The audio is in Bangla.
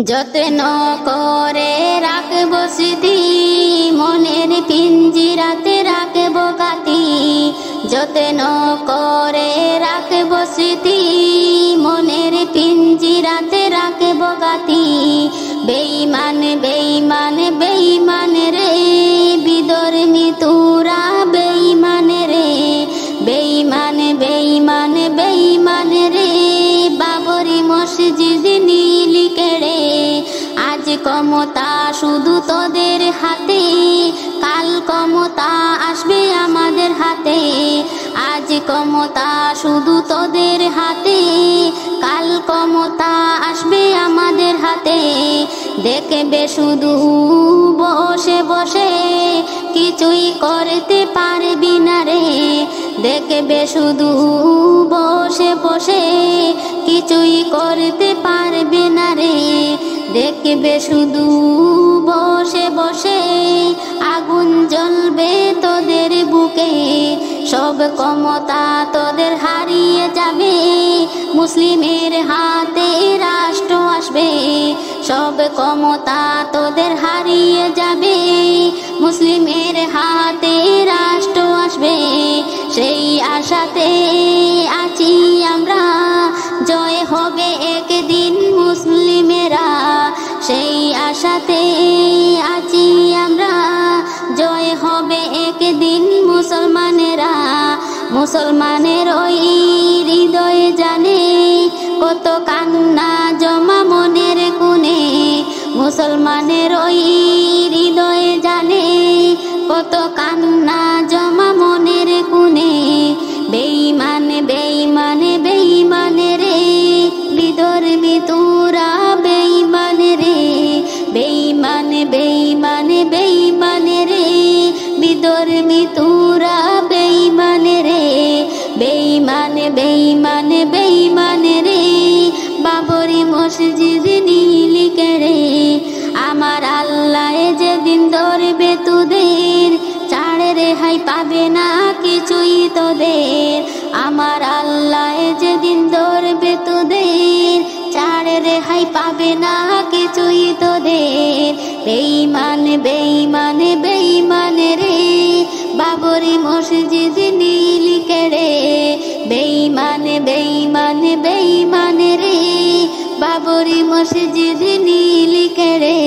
যত্ন করে রাখবো স্মৃতি, মনের পিঞ্জিরাতে রাখবো গাতি। যত্ন করে রাখবো স্মৃতি, মনের পিঞ্জিরাতে রাখবো গাতি। বেঈমান বেঈমান বেঈমান রে, বিধর্মী তোরা বেঈমান রে। বেঈমান বেঈমান বেঈমান রে, বাবরি মসজিদ নীলি কেড়ে। আজ ক্ষমতা শুধু তোদের হাতে, কাল ক্ষমতা আসবে আমাদের হাতে। আজ ক্ষমতা শুধু তোদের হাতে, কাল ক্ষমতা আসবে আমাদের হাতে। দেখবে শুধু বসে বসে, কিছুই করতে পারবি না রে। দেখবে শুধু বসে বসে, কিছুই করতে পারবে না রে। দেখবে শুধু বসে বসে, আগুন জ্বলবে তোদের বুকে। সব ক্ষমতা তোদের হারিয়ে যাবে, মুসলিমের হাতে রাষ্ট্র আসবে। সব ক্ষমতা তোদের হারিয়ে যাবে, মুসলিমের হাতে রাষ্ট্র আসবে। সেই আশাতে আছি আমরা, জয় হবে একদিন মুসলিমেরা। সেই আশাতে আছি আমরা, জয় হবে একদিন মুসলমানেরা। মুসলমানের ওই হৃদয়ে জানে, কত কান্না জমা মনের কোণে। মুসলমানের ওই হৃদয়ে জানে, কত কান্না জমা মনের কোণে। বেঈমান বেঈমান বেঈমান রে, বিধর্মী তোরা বেঈমান রে। বেঈমান বেঈমান বেঈমান রে, বিধর্মী তোরা বেঈমান রে। বেঈমান বেঈমান বেঈমান রে, বাবরি মসজিদ নীলি কেড়ে। আমার আল্লাহ যেদিন ধরবে তোদের, ছাড় রেহাই পাবে না কিছুই তোদের। আমার আল্লাহ যেদিন ধরবে তোদের, ছাড় রেহাই পাবে না কিছুই তোদের। বেঈমান বেঈমান বেঈমান রে, বাবরি মসজিদ নীলি কেড়ে। বেঈমান বেঈমান বেঈমান রে, বাবরি মসজিদ নীলি কেড়ে।